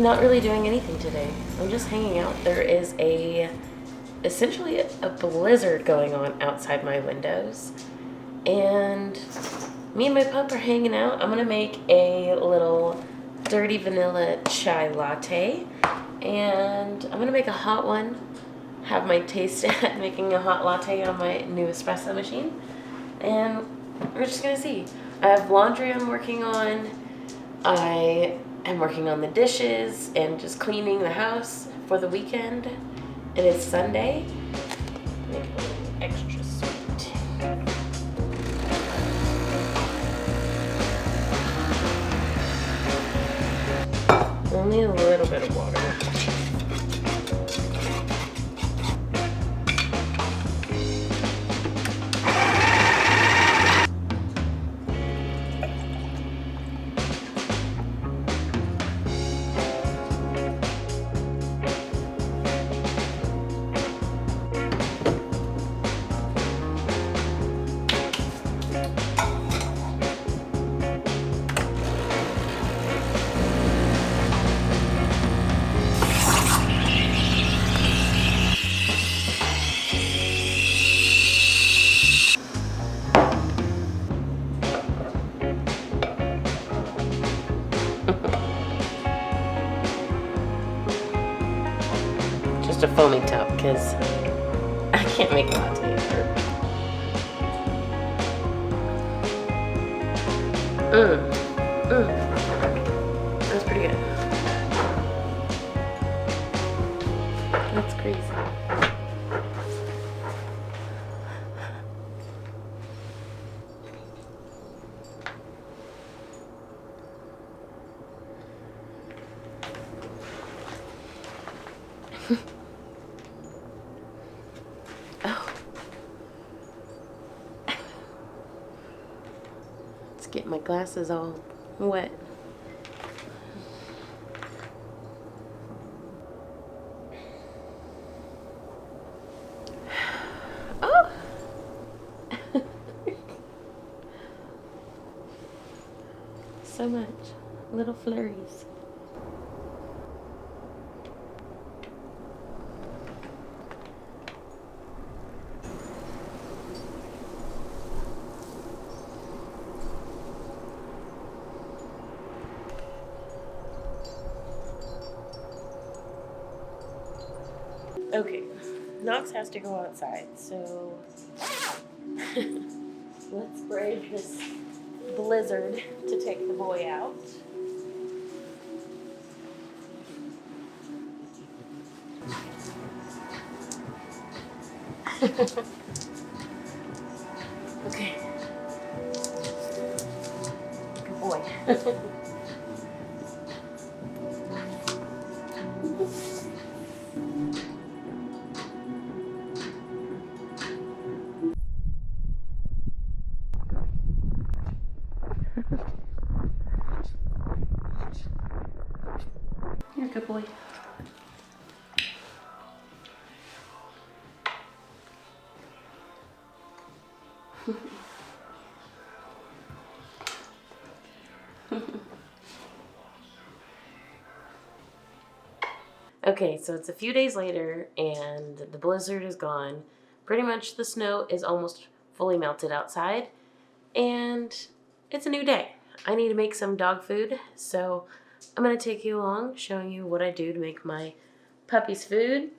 Not really doing anything today. I'm just hanging out. There is essentially a blizzard going on outside my windows. And me and my pup are hanging out. I'm gonna make a little dirty vanilla chai latte. And I'm gonna make a hot one. Have my taste at making a hot latte on my new espresso machine. And we're just gonna see. I have laundry I'm working on. I am working on the dishes and just cleaning the house for the weekend. It is Sunday. Make it a little extra sweet. Only a little bit of water. Just a foaming top because I can't make a latte either. That's pretty good. That's crazy. Oh. Let's get my glasses all wet. Oh. So much. Little flurries. Okay, Knox has to go outside, so let's brave this blizzard to take the boy out. Okay. Good boy. You're a good boy. Okay, so it's a few days later and the blizzard is gone. Pretty much the snow is almost fully melted outside and it's a new day. I need to make some dog food, so I'm going to take you along showing you what I do to make my puppy's food.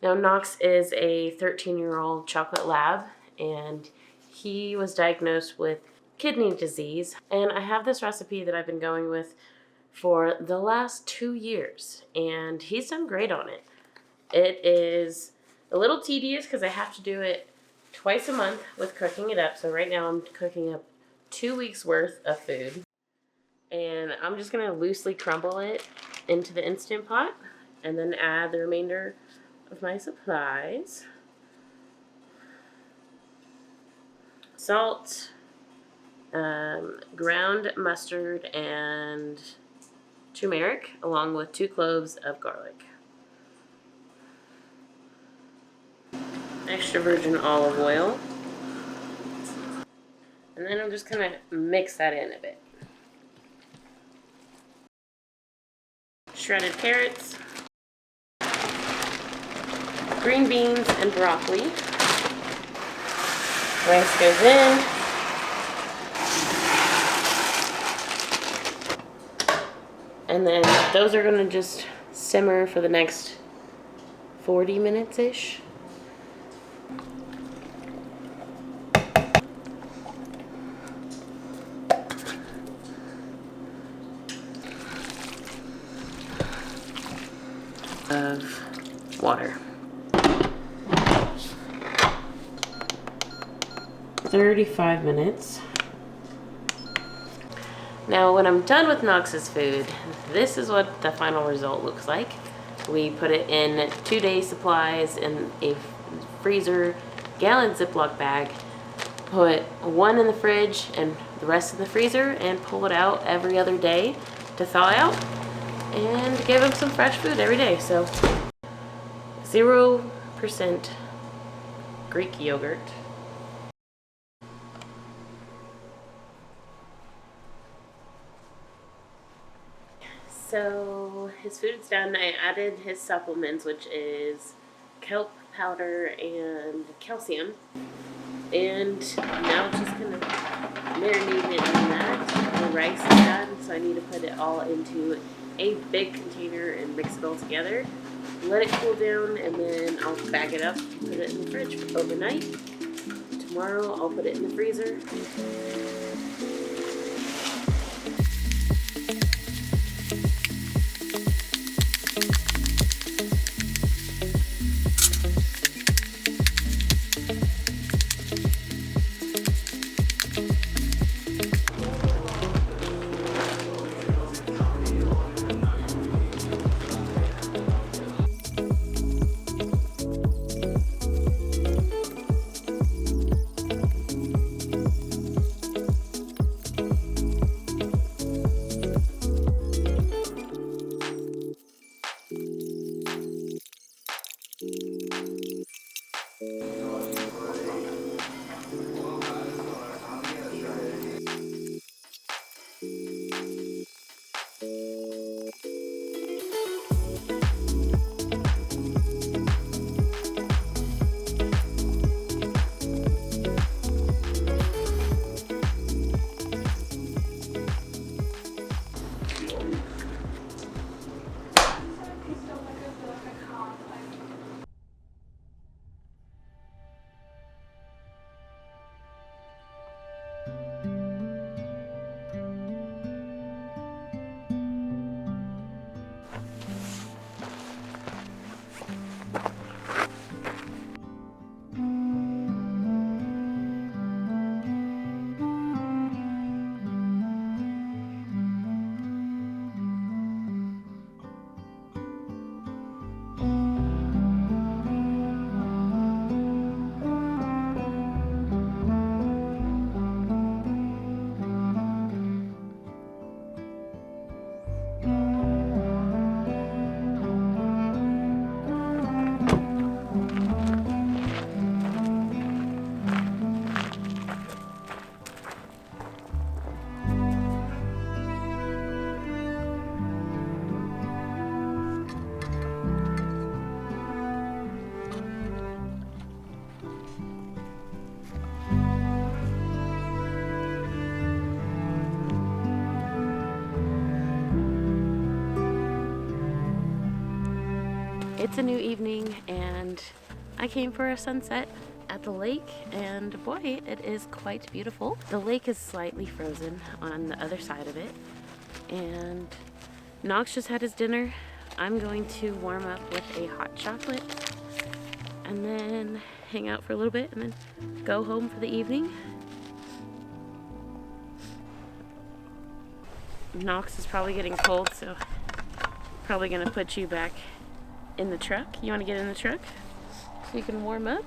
Now Knox is a 13-year-old chocolate lab and he was diagnosed with kidney disease, and I have this recipe that I've been going with for the last 2 years, and he's done great on it. It is a little tedious because I have to do it twice a month with cooking it up. So right now I'm cooking up 2 weeks worth of food, and I'm just going to loosely crumble it into the Instant Pot and then add the remainder of my supplies. Salt, ground mustard, and turmeric, along with 2 cloves of garlic. Extra virgin olive oil. And then I'm just going to mix that in a bit. shredded carrots, green beans, and broccoli. Rice goes in. And then those are gonna just simmer for the next 40 minutes-ish. Of water. 35 minutes. Now when I'm done with Knox's food, this is what the final result looks like. We put it in 2 days supplies in a freezer gallon Ziploc bag, put one in the fridge and the rest in the freezer, and pull it out every other day to thaw out and give him some fresh food every day. So 0% Greek yogurt. So his food's done. I added his supplements, which is kelp powder and calcium. And now it's just gonna marinate it in that. The rice is done, so I need to put it all into a big container and mix it all together. Let it cool down, and then I'll bag it up, put it in the fridge overnight. Tomorrow I'll put it in the freezer. It's a new evening and I came for a sunset at the lake, and boy, it is quite beautiful. The lake is slightly frozen on the other side of it, and Knox just had his dinner. I'm going to warm up with a hot chocolate and then hang out for a little bit and then go home for the evening. Knox is probably getting cold, so probably gonna put you back in the truck. You want to get in the truck so you can warm up?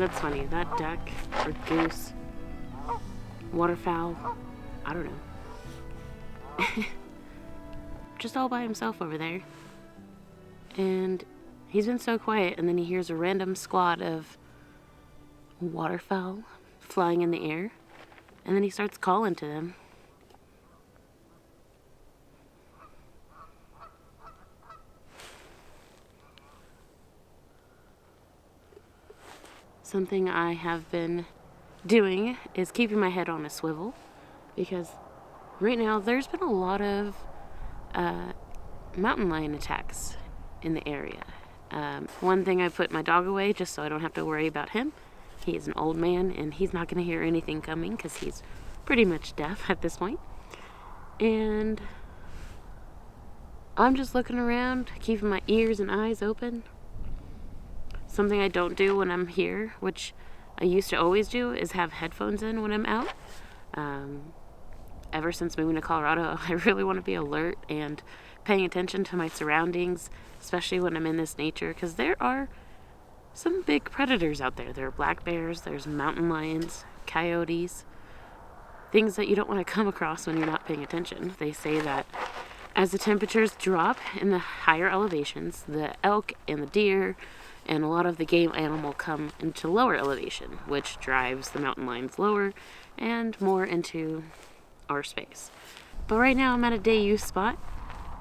That's funny. That duck or goose, waterfowl, I don't know. Just all by himself over there. And he's been so quiet, and then he hears a random squad of waterfowl flying in the air, and then he starts calling to them. Something I have been doing is keeping my head on a swivel, because right now there's been a lot of mountain lion attacks in the area. One thing, I put my dog away just so I don't have to worry about him. He is an old man and he's not going to hear anything coming because he's pretty much deaf at this point. And I'm just looking around, keeping my ears and eyes open. Something I don't do when I'm here, which I used to always do, is have headphones in when I'm out. Ever since moving to Colorado, I really want to be alert and paying attention to my surroundings, especially when I'm in this nature, because there are some big predators out there. There are black bears, there's mountain lions, coyotes, things that you don't want to come across when you're not paying attention. They say that as the temperatures drop in the higher elevations, the elk and the deer and a lot of the game animal come into lower elevation, which drives the mountain lions lower and more into our space. But right now I'm at a day use spot,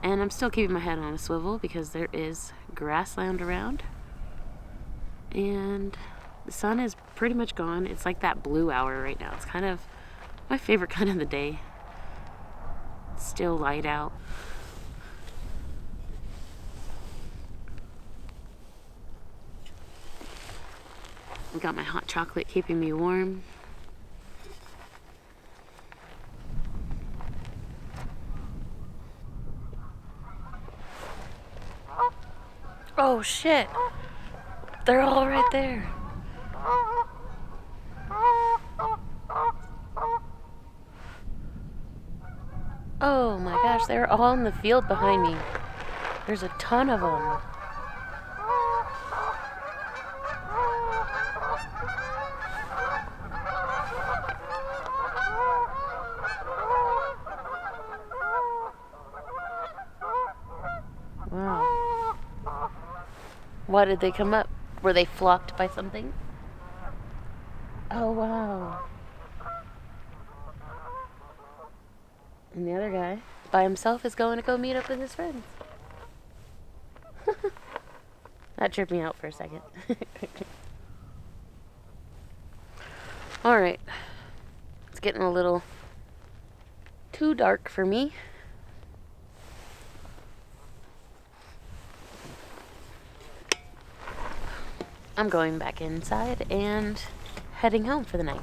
and I'm still keeping my head on a swivel because there is grassland around. And the sun is pretty much gone. It's like that blue hour right now. It's kind of my favorite kind of the day. It's still light out. I got my hot chocolate keeping me warm. Oh shit! They're all right there. Oh my gosh, they're all in the field behind me. There's a ton of them. Wow. Why did they come up? Were they flocked by something? Oh, wow. And the other guy, by himself, is going to go meet up with his friends. That tripped me out for a second. Alright. It's getting a little too dark for me. I'm going back inside and heading home for the night.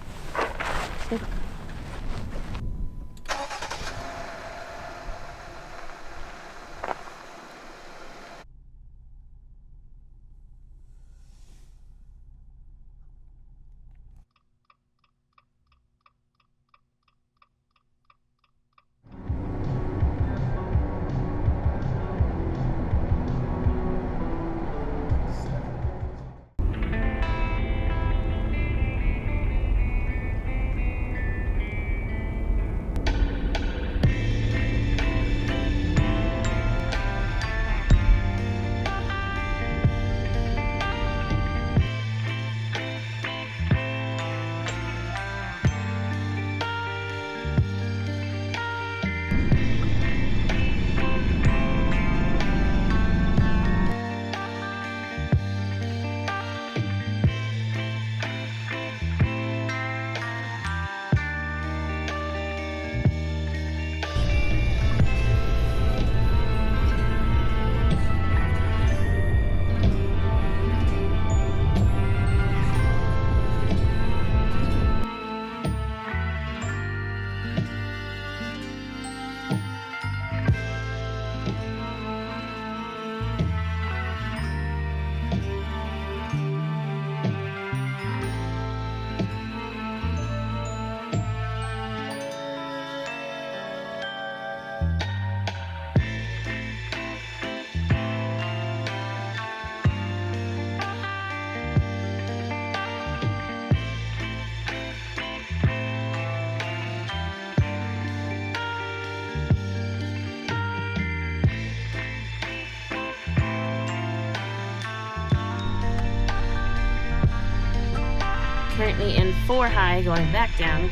currently in 4 high going back down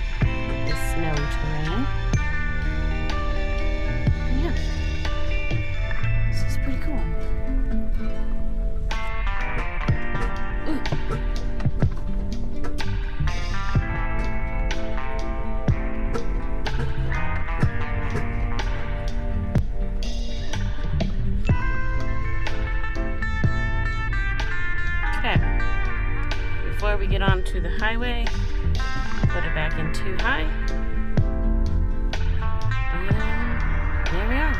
this snowy terrain. Yeah, this is pretty cool. Ooh. Okay, before we get onto the highway, put it back in 2 high. And there we are.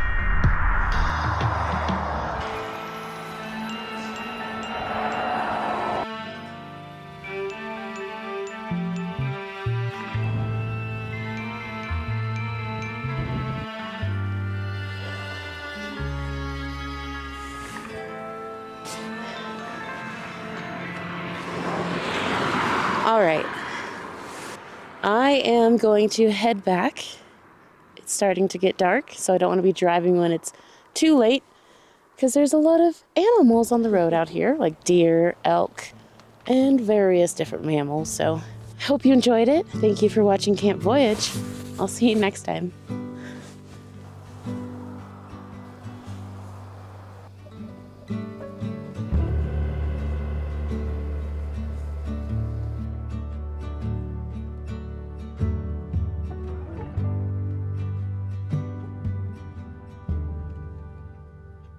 All right, I am going to head back. It's starting to get dark, so I don't want to be driving when it's too late because there's a lot of animals on the road out here, like deer, elk, and various different mammals. So I hope you enjoyed it. Thank you for watching Camp Voyage. I'll see you next time.